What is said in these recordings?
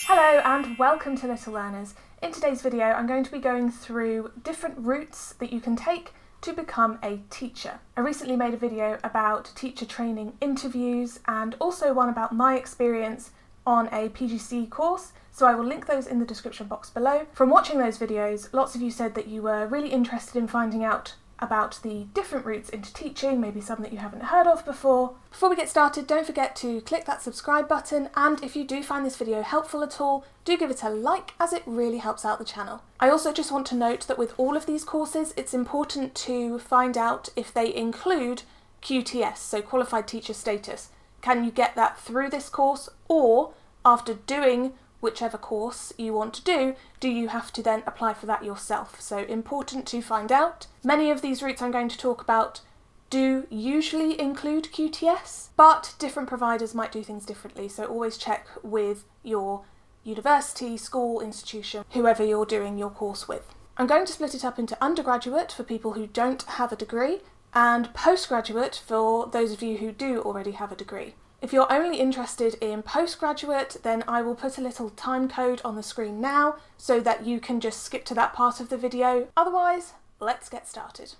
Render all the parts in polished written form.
Hello and welcome to Little Learners. In today's video I'm going to be going through different routes that you can take to become a teacher. I recently made a video about teacher training interviews and also one about my experience on a PGCE course, so I will link those in the description box below. From watching those videos, lots of you said that you were really interested in finding out about the different routes into teaching, maybe some that you haven't heard of before. Before we get started, don't forget to click that subscribe button, and if you do find this video helpful at all, do give it a like as it really helps out the channel. I also just want to note that with all of these courses, it's important to find out if they include QTS, so Qualified Teacher Status. Can you get that through this course, or after doing whichever course you want to do you have to then apply for that yourself? So important to find out. Many of these routes I'm going to talk about do usually include QTS, but different providers might do things differently, so always check with your university, school, institution, whoever you're doing your course with. I'm going to split it up into undergraduate for people who don't have a degree and postgraduate for those of you who do already have a degree. If you're only interested in postgraduate, then I will put a little time code on the screen now so that you can just skip to that part of the video. Otherwise, let's get started.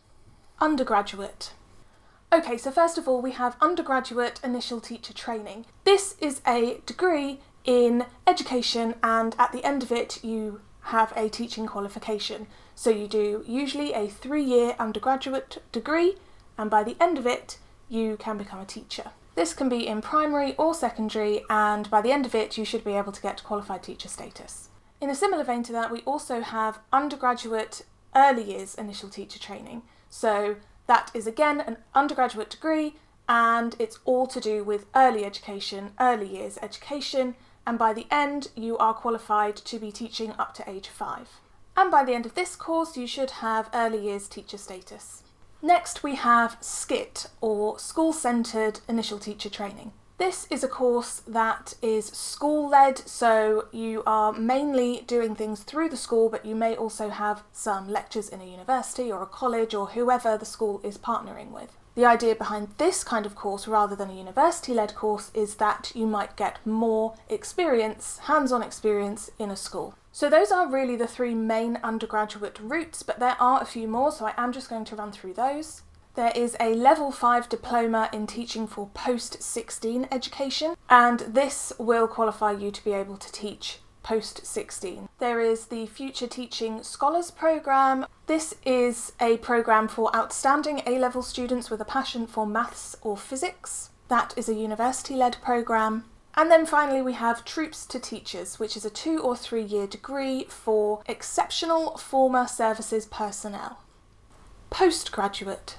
Undergraduate. Okay, so first of all we have undergraduate initial teacher training. This is a degree in education, and at the end of it you have a teaching qualification. So you do usually a 3-year undergraduate degree, and by the end of it you can become a teacher. This can be in primary or secondary, and by the end of it you should be able to get qualified teacher status. In a similar vein to that, we also have undergraduate early years initial teacher training. So that is again an undergraduate degree, and it's all to do with early education, early years education, and by the end you are qualified to be teaching up to age 5. And by the end of this course you should have early years teacher status. Next we have SCITT, or School-Centred Initial Teacher Training. This is a course that is school-led, so you are mainly doing things through the school, but you may also have some lectures in a university or a college or whoever the school is partnering with. The idea behind this kind of course rather than a university-led course is that you might get more experience, hands-on experience in a school. So those are really the 3 main undergraduate routes, but there are a few more, so I am just going to run through those. There is a level 5 diploma in teaching for post-16 education, and this will qualify you to be able to teach post-16. There is the Future Teaching Scholars Programme. This is a programme for outstanding A-level students with a passion for maths or physics. That is a university-led programme. And then finally we have Troops to Teachers, which is a 2 or 3 year degree for exceptional former services personnel. Postgraduate.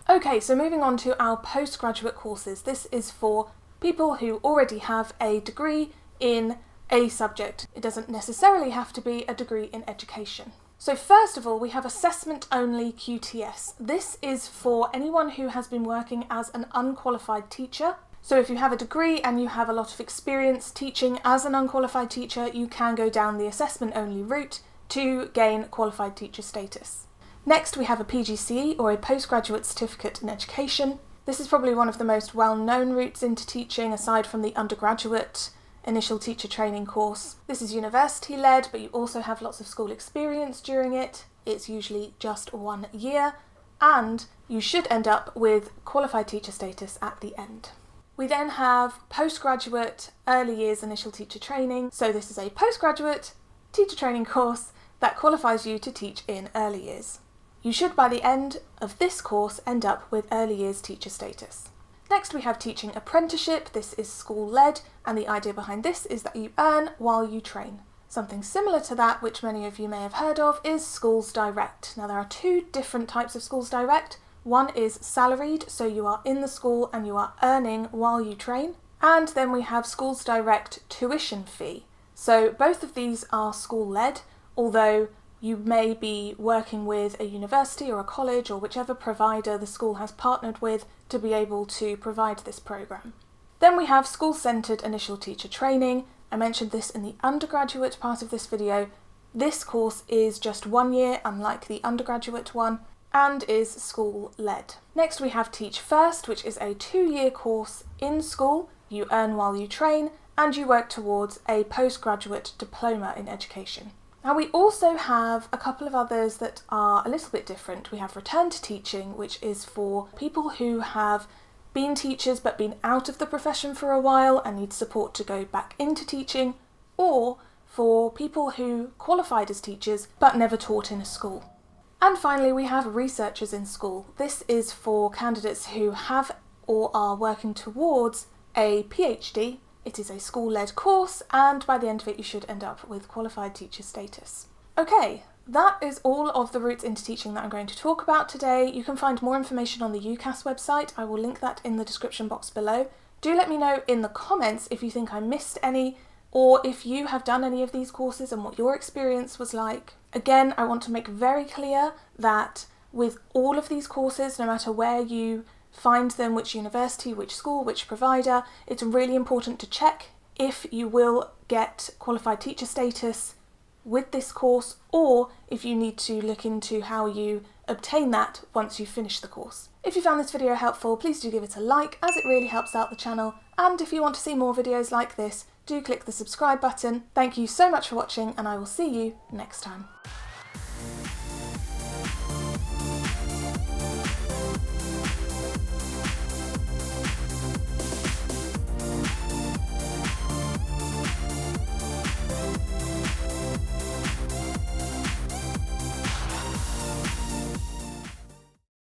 Okay, so moving on to our postgraduate courses. This is for people who already have a degree in a subject. It doesn't necessarily have to be a degree in education. So first of all, we have assessment only QTS. This is for anyone who has been working as an unqualified teacher. So if you have a degree and you have a lot of experience teaching as an unqualified teacher, you can go down the assessment only route to gain qualified teacher status. Next we have a PGCE, or a postgraduate certificate in education. This is probably one of the most well-known routes into teaching aside from the undergraduate initial teacher training course. This is university-led, but you also have lots of school experience during it. It's usually just 1 year, and you should end up with qualified teacher status at the end. We then have postgraduate early years initial teacher training. So this is a postgraduate teacher training course that qualifies you to teach in early years. You should by the end of this course end up with early years teacher status. Next we have teaching apprenticeship. This is school-led, and the idea behind this is that you earn while you train. Something similar to that, which many of you may have heard of, is Schools Direct. Now there are 2 different types of Schools Direct. One is salaried, so you are in the school and you are earning while you train. And then we have Schools Direct tuition fee. So both of these are school-led, although you may be working with a university or a college or whichever provider the school has partnered with to be able to provide this programme. Then we have school-centred initial teacher training. I mentioned this in the undergraduate part of this video. This course is just 1 year, unlike the undergraduate one, and is school-led. Next we have Teach First, which is a 2-year course in school. You earn while you train, and you work towards a postgraduate diploma in education. Now we also have a couple of others that are a little bit different. We have return to teaching, which is for people who have been teachers but been out of the profession for a while and need support to go back into teaching, or for people who qualified as teachers but never taught in a school. And finally, we have researchers in school. This is for candidates who have or are working towards a PhD. It is a school-led course, and by the end of it you should end up with qualified teacher status. Okay, that is all of the routes into teaching that I'm going to talk about today. You can find more information on the UCAS website. I will link that in the description box below. Do let me know in the comments if you think I missed any, or if you have done any of these courses and what your experience was like. Again, I want to make very clear that with all of these courses, no matter where you find them, which university, which school, which provider, it's really important to check if you will get qualified teacher status with this course, or if you need to look into how you obtain that once you finish the course. If you found this video helpful, please do give it a like, as it really helps out the channel, and if you want to see more videos like this, do click the subscribe button. Thank you so much for watching, and I will see you next time.